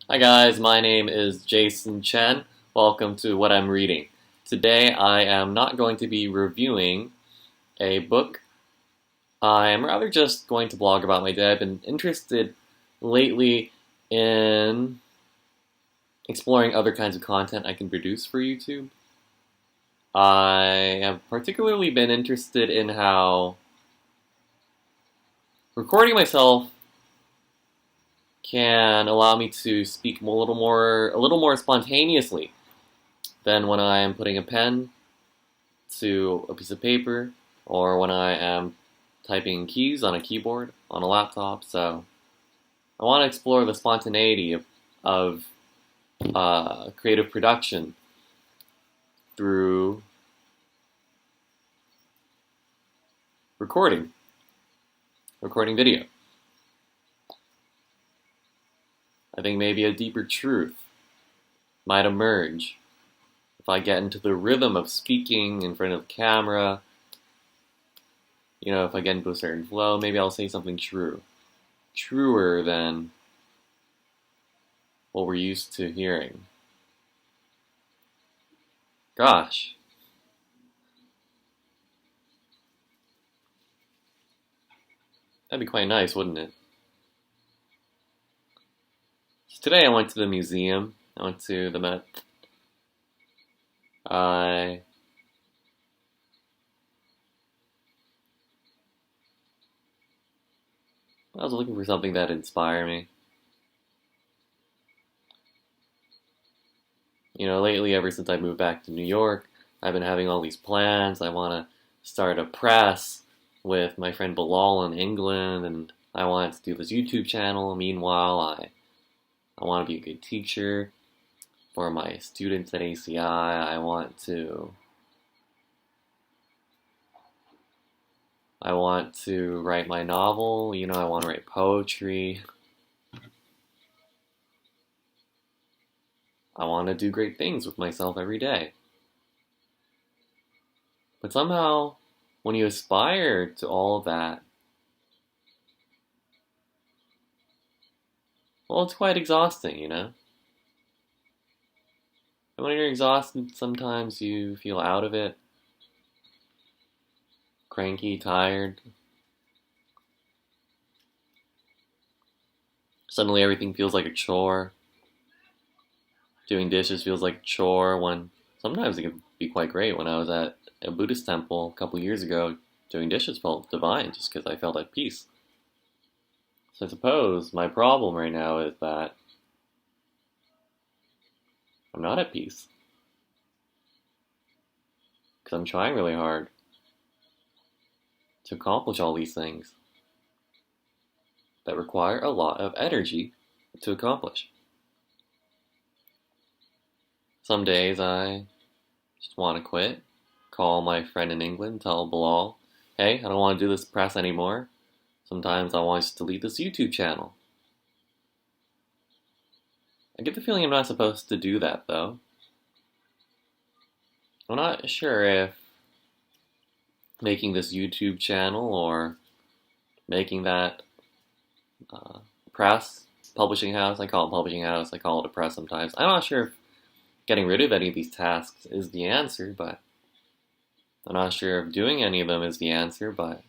Hi guys, my name is Jason Chen. Welcome to What I'm Reading. Today I am not going to be reviewing a book. I am rather just going to blog about my day. I've been interested lately in exploring other kinds of content I can produce for YouTube. I have particularly been interested in how recording myself can allow me to speak a little more spontaneously than when I am putting a pen to a piece of paper or when I am typing keys on a keyboard on a laptop. So I want to explore the spontaneity of creative production through recording, recording video. I think maybe a deeper truth might emerge if I get into the rhythm of speaking in front of the camera. If I get into a certain flow, maybe I'll say something truer than what we're used to hearing. Gosh, that'd be quite nice, wouldn't it? So today I went to the museum. I went to the Met. I I was looking for something that inspired me. Lately, ever since I moved back to New York, I've been having all these plans. I want to start a press with my friend Bilal in England, and I wanted to do this YouTube channel. Meanwhile, I want to be a good teacher for my students at ACI. I want to write my novel. I want to write poetry. I want to do great things with myself every day. But somehow, when you aspire to all of that, well, it's quite exhausting. And when you're exhausted, sometimes you feel out of it, cranky, tired. Suddenly everything feels like a chore. Doing dishes feels like a chore when sometimes it can be quite great. When I was at a Buddhist temple a couple years ago, doing dishes felt divine just because I felt at peace. So I suppose my problem right now is that I'm not at peace because I'm trying really hard to accomplish all these things that require a lot of energy to accomplish. Some days I just want to quit, call my friend in England, tell Bilal, hey, I don't want to do this press anymore. Sometimes I want to delete this YouTube channel. I get the feeling I'm not supposed to do that, though. I'm not sure if making this YouTube channel or making that press, publishing house, I call it publishing house, I call it a press sometimes. I'm not sure if getting rid of any of these tasks is the answer, but I'm not sure if doing any of them is the answer, but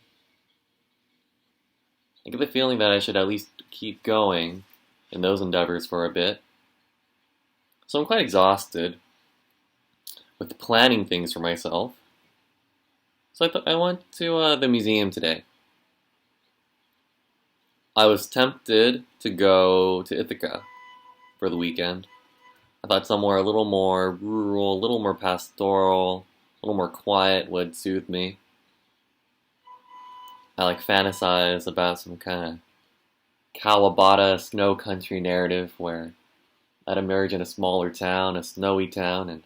I get the feeling that I should at least keep going in those endeavors for a bit. So I'm quite exhausted with planning things for myself. So I thought I went to the museum today. I was tempted to go to Ithaca for the weekend. I thought somewhere a little more rural, a little more pastoral, a little more quiet would soothe me. I fantasize about some kind of Kawabata snow country narrative where I'd emerge in a smaller town, a snowy town, and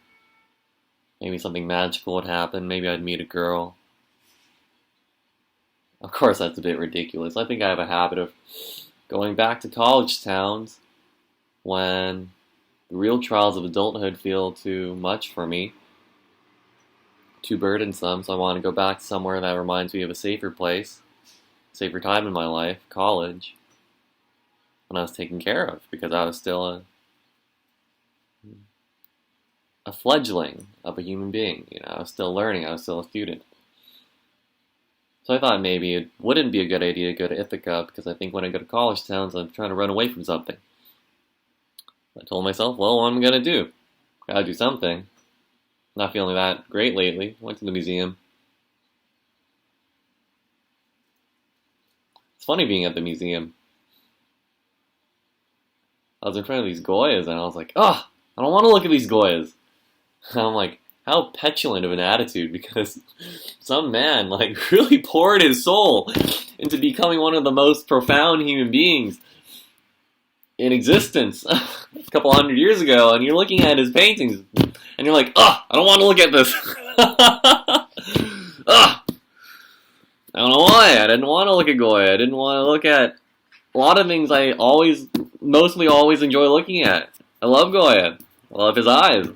maybe something magical would happen. Maybe I'd meet a girl. Of course, that's a bit ridiculous. I think I have a habit of going back to college towns when the real trials of adulthood feel too much for me, too burdensome, so I want to go back somewhere that reminds me of a safer place, safer time in my life, college, when I was taken care of because I was still a fledgling of a human being. I was still learning. I was still a student. So I thought maybe it wouldn't be a good idea to go to Ithaca because I think when I go to college towns, I'm trying to run away from something. I told myself, well, what am I going to do? Gotta do something. Not feeling that great lately. Went to the museum. It's funny being at the museum. I was in front of these Goyas and I was like, oh, I don't want to look at these Goyas. And I'm like, how petulant of an attitude, because some man really poured his soul into becoming one of the most profound human beings in existence a couple hundred years ago, and you're looking at his paintings and you're like, oh, I don't want to look at this. I don't know why. I didn't want to look at Goya. I didn't want to look at a lot of things I mostly always enjoy looking at. I love Goya. I love his eyes.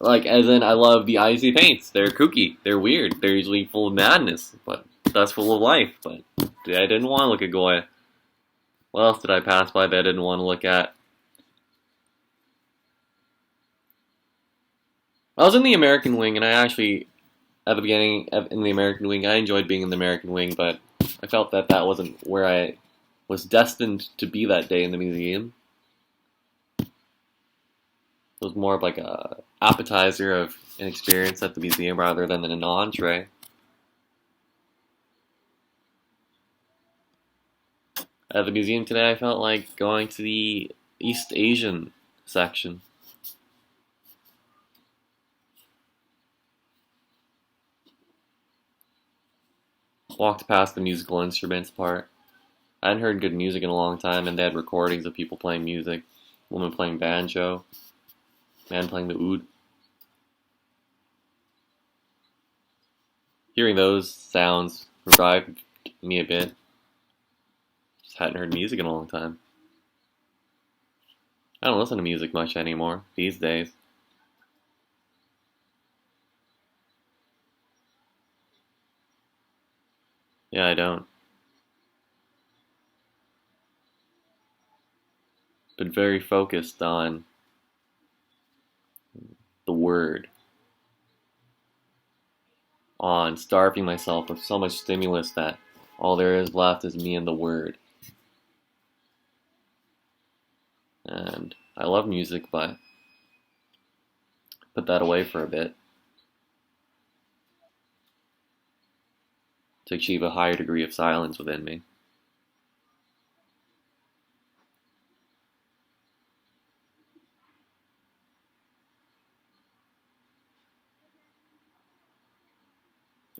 As in, I love the eyes he paints. They're kooky. They're weird. They're usually full of madness, but that's full of life. But I didn't want to look at Goya. What else did I pass by that I didn't want to look at? I was in the American Wing, and I actually, at the beginning, in the American Wing, I enjoyed being in the American Wing, but I felt that wasn't where I was destined to be that day in the museum. It was more of a appetizer of an experience at the museum rather than an entree. At the museum today, I felt like going to the East Asian section. Walked past the musical instruments part. I hadn't heard good music in a long time, and they had recordings of people playing music. Woman playing banjo. Man playing the oud. Hearing those sounds revived me a bit. Just hadn't heard music in a long time. I don't listen to music much anymore these days. Yeah, I don't. Been very focused on the word. On starving myself with so much stimulus that all there is left is me and the word. And I love music, but put that away for a bit to achieve a higher degree of silence within me.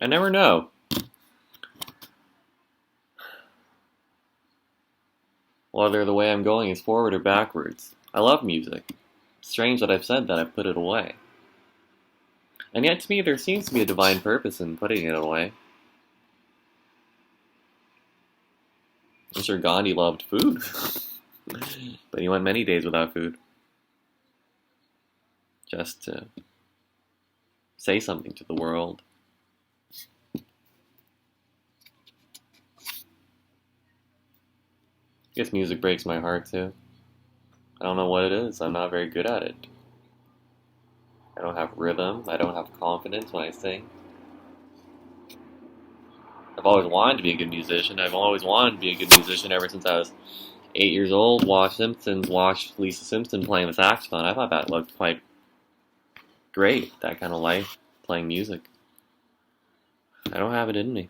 I never know whether the way I'm going is forward or backwards. I love music. It's strange that I've said that I've put it away. And yet to me there seems to be a divine purpose in putting it away. I'm sure Gandhi loved food, but he went many days without food. Just to say something to the world. I guess music breaks my heart too. I don't know what it is. I'm not very good at it. I don't have rhythm. I don't have confidence when I sing. I've always wanted to be a good musician. I've always wanted to be a good musician ever since I was 8 years old. Watched Lisa Simpson playing the saxophone. I thought that looked quite great, that kind of life, playing music. I don't have it in me.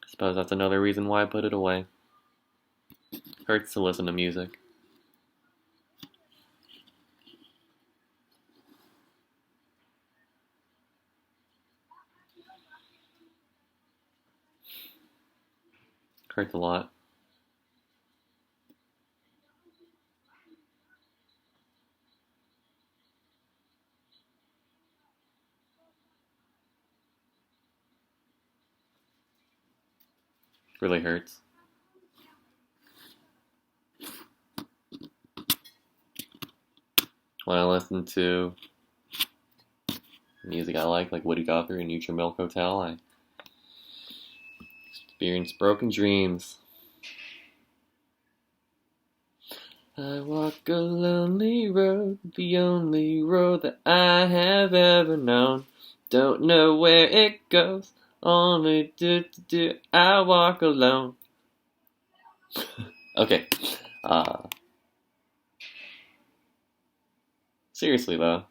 I suppose that's another reason why I put it away. Hurts to listen to music. Hurts a lot. Really hurts. When I listen to music I like Woody Guthrie and Neutral Milk Hotel, I experience broken dreams. I walk a lonely road, the only road that I have ever known. Don't know where it goes, only I walk alone. Okay, uh, seriously though,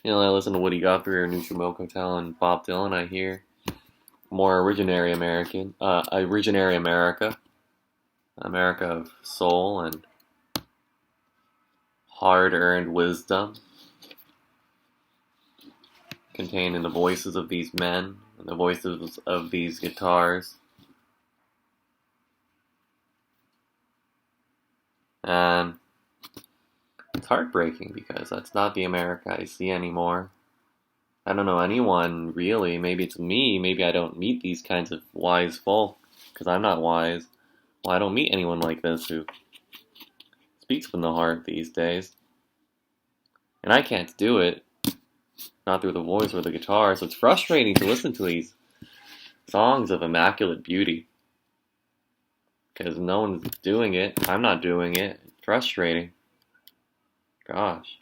I listen to Woody Guthrie or Neutral Milk Hotel and Bob Dylan. I hear more originary America, America of soul and hard-earned wisdom contained in the voices of these men and the voices of these guitars. And it's heartbreaking because that's not the America I see anymore. I don't know anyone really. Maybe it's me. Maybe I don't meet these kinds of wise folk because I'm not wise. Well, I don't meet anyone like this who speaks from the heart these days. And I can't do it, not through the voice or the guitar, so it's frustrating to listen to these songs of immaculate beauty. Because no one's doing it. I'm not doing it. It's frustrating. Gosh.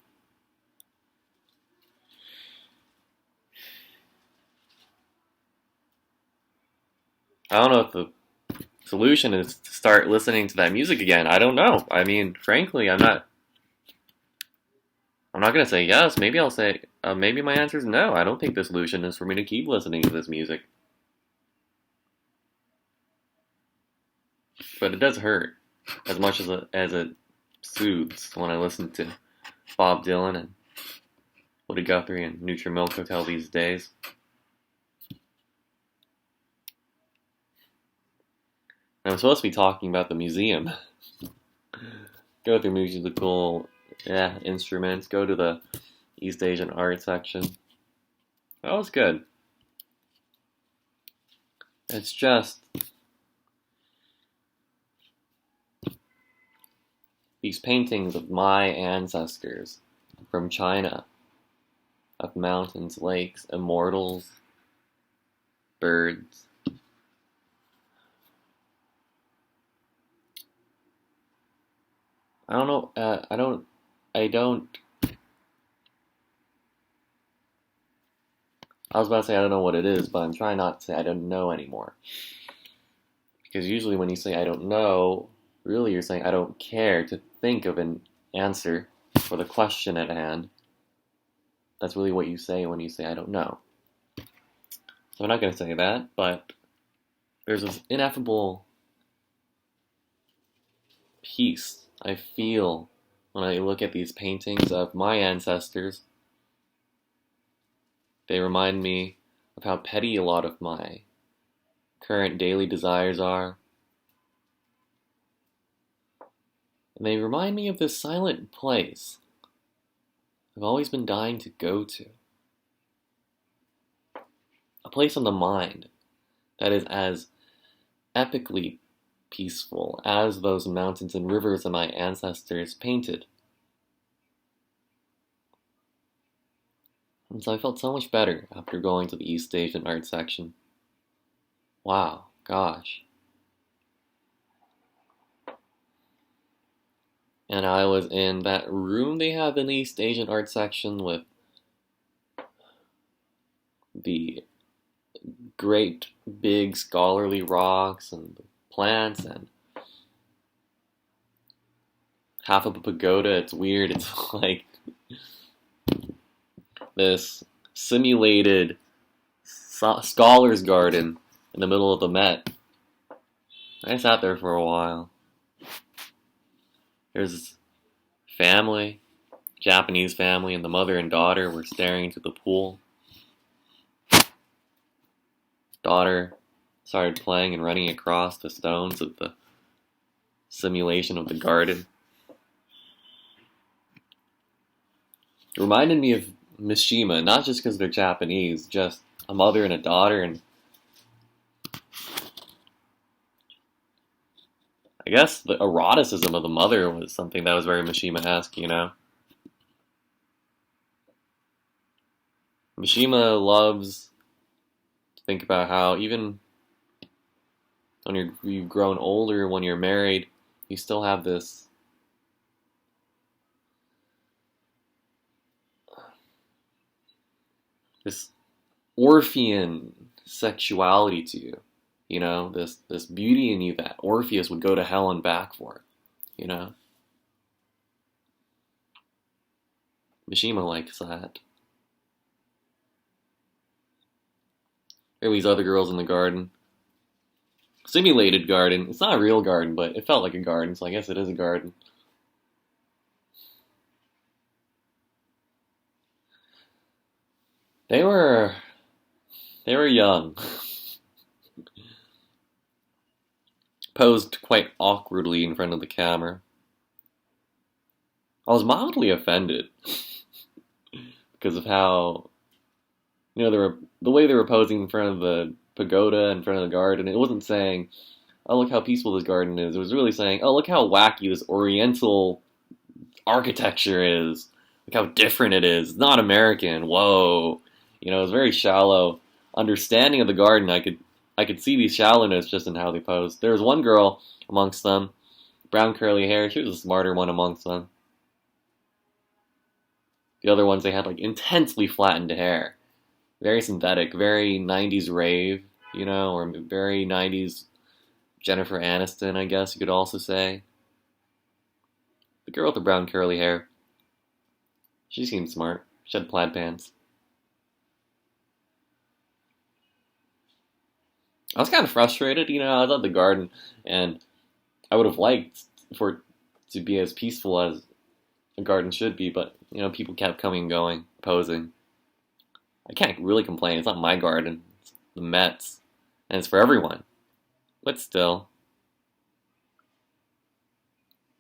I don't know if the solution is to start listening to that music again. I don't know. I mean, frankly, I'm not gonna say yes. Maybe I'll say maybe my answer is no. I don't think the solution is for me to keep listening to this music. But it does hurt as much as it soothes when I listen to Bob Dylan and Woody Guthrie and Neutral Milk Hotel these days. And I'm supposed to be talking about the museum. Go through musical instruments. Go to the East Asian art section. That was good. It's just these paintings of my ancestors from China, of mountains, lakes, immortals, birds. I don't know. I don't. I was about to say I don't know what it is, but I'm trying not to say I don't know anymore. Because usually when you say I don't know, really you're saying I don't care to think of an answer for the question at hand. That's really what you say when you say I don't know. So I'm not going to say that, but there's this ineffable peace I feel when I look at these paintings of my ancestors. They remind me of how petty a lot of my current daily desires are. And they remind me of this silent place I've always been dying to go to. A place on the mind that is as epically peaceful as those mountains and rivers that my ancestors painted. And so I felt so much better after going to the East Asian art section. Wow, gosh. And I was in that room they have in the East Asian art section with the great big scholarly rocks and plants and half of a pagoda. It's weird. It's like this simulated scholar's garden in the middle of the Met. I sat there for a while. There's this family, Japanese family, and the mother and daughter were staring into the pool. Daughter started playing and running across the stones of the simulation of the garden. It reminded me of Mishima, not just because they're Japanese, just a mother and a daughter, and I guess the eroticism of the mother was something that was very Mishima-esque, you know? Mishima loves to think about how even when you've grown older, when you're married, you still have this Orphean sexuality to you. You know, this beauty in you that Orpheus would go to hell and back for. You know, Mishima likes that. There were these other girls in the garden. Simulated garden. It's not a real garden, but it felt like a garden, so I guess it is a garden. They were young. Posed quite awkwardly in front of the camera. I was mildly offended because of how, the way they were posing in front of the pagoda, in front of the garden. It wasn't saying, "Oh, look how peaceful this garden is." It was really saying, "Oh, look how wacky this Oriental architecture is. Look how different it is. It's not American. Whoa." It was very shallow understanding of the garden. I could see the shallowness just in how they posed. There was one girl amongst them, brown curly hair. She was the smarter one amongst them. The other ones, they had like intensely flattened hair. Very synthetic, very 90s rave, or very 90s Jennifer Aniston, I guess you could also say. The girl with the brown curly hair, she seemed smart. She had plaid pants. I was kind of frustrated, I was at the garden, and I would have liked for it to be as peaceful as a garden should be, but, people kept coming and going, posing. I can't really complain. It's not my garden. It's the Mets. And it's for everyone. But still.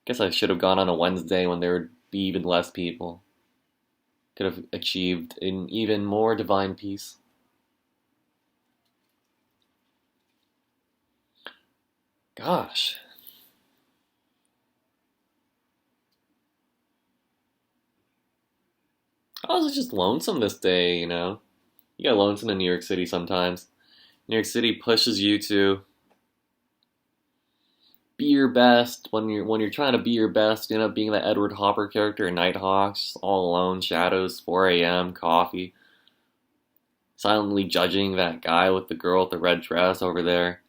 Guess I should have gone on a Wednesday when there would be even less people. Could have achieved an even more divine peace. Gosh. I was just lonesome this day, You get lonesome in New York City sometimes. New York City pushes you to be your best. When you're trying to be your best, you end up being that Edward Hopper character in Nighthawks, all alone, shadows, 4 a.m., coffee, silently judging that guy with the girl with the red dress over there,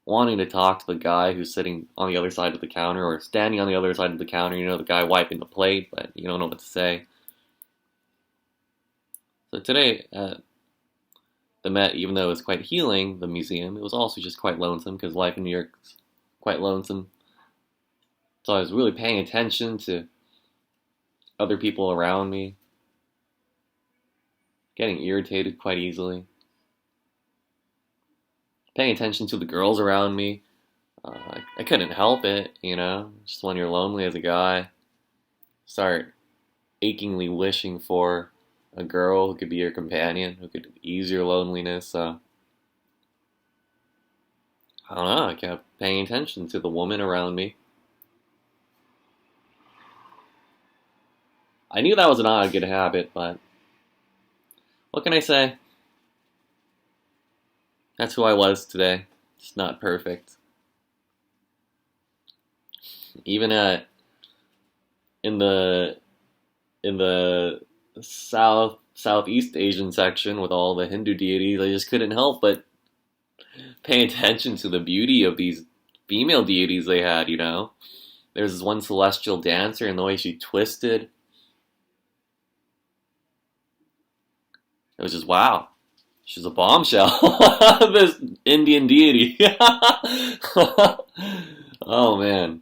wanting to talk to the guy who's sitting on the other side of the counter or standing on the other side of the counter, the guy wiping the plate, but you don't know what to say. So today, at the Met, even though it was quite healing, the museum, it was also just quite lonesome because life in New York's quite lonesome. So I was really paying attention to other people around me, getting irritated quite easily, paying attention to the girls around me. I couldn't help it, just when you're lonely as a guy, start achingly wishing for a girl who could be your companion, who could ease your loneliness. So I don't know, I kept paying attention to the woman around me. I knew that was not a good habit, but what can I say? That's who I was today. Just not perfect. Even in the Southeast Asian section with all the Hindu deities, I just couldn't help but pay attention to the beauty of these female deities they had, There's this one celestial dancer and the way she twisted. It was just, wow. She's a bombshell. This Indian deity. Oh, man.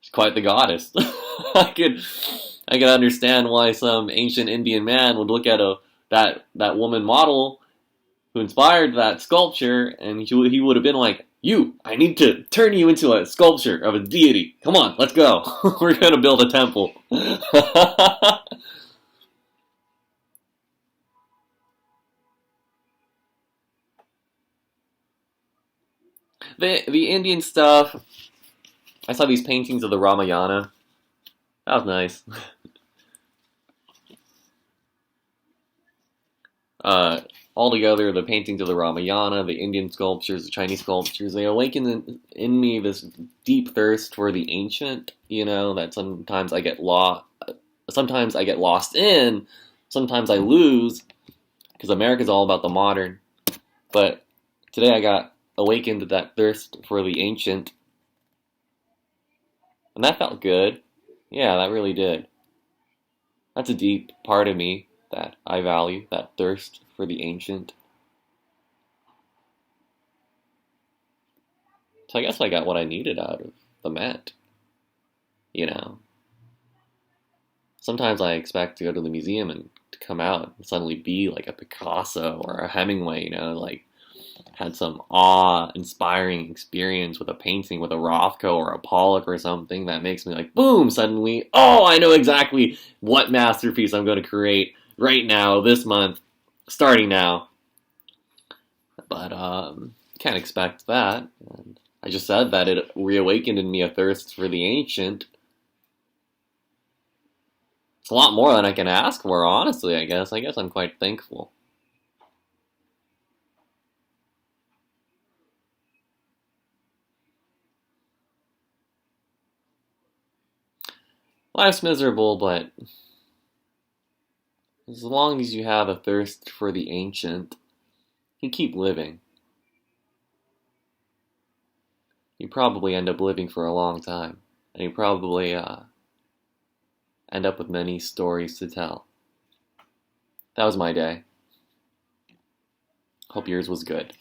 She's quite the goddess. I could understand why some ancient Indian man would look at that woman model who inspired that sculpture, and he would have been like, I need to turn you into a sculpture of a deity. Come on, let's go. We're gonna build a temple. The Indian stuff, I saw these paintings of the Ramayana. That was nice. altogether, the paintings of the Ramayana, the Indian sculptures, the Chinese sculptures, they awaken in me this deep thirst for the ancient, that sometimes I get lost in, sometimes I lose, because America's all about the modern. But today I got awakened to that thirst for the ancient, and that felt good. Yeah, that really did. That's a deep part of me that I value, that thirst for the ancient. So I guess I got what I needed out of the Met, you know. Sometimes I expect to go to the museum and to come out and suddenly be like a Picasso or a Hemingway, like had some awe-inspiring experience with a painting with a Rothko or a Pollock or something that makes me like, boom, suddenly, oh, I know exactly what masterpiece I'm going to create right now, this month, starting now. But can't expect that. And I just said that it reawakened in me a thirst for the ancient. It's a lot more than I can ask for, honestly, I guess. I guess I'm quite thankful. Life's miserable, but as long as you have a thirst for the ancient, you keep living. You probably end up living for a long time, and you probably end up with many stories to tell. That was my day. Hope yours was good.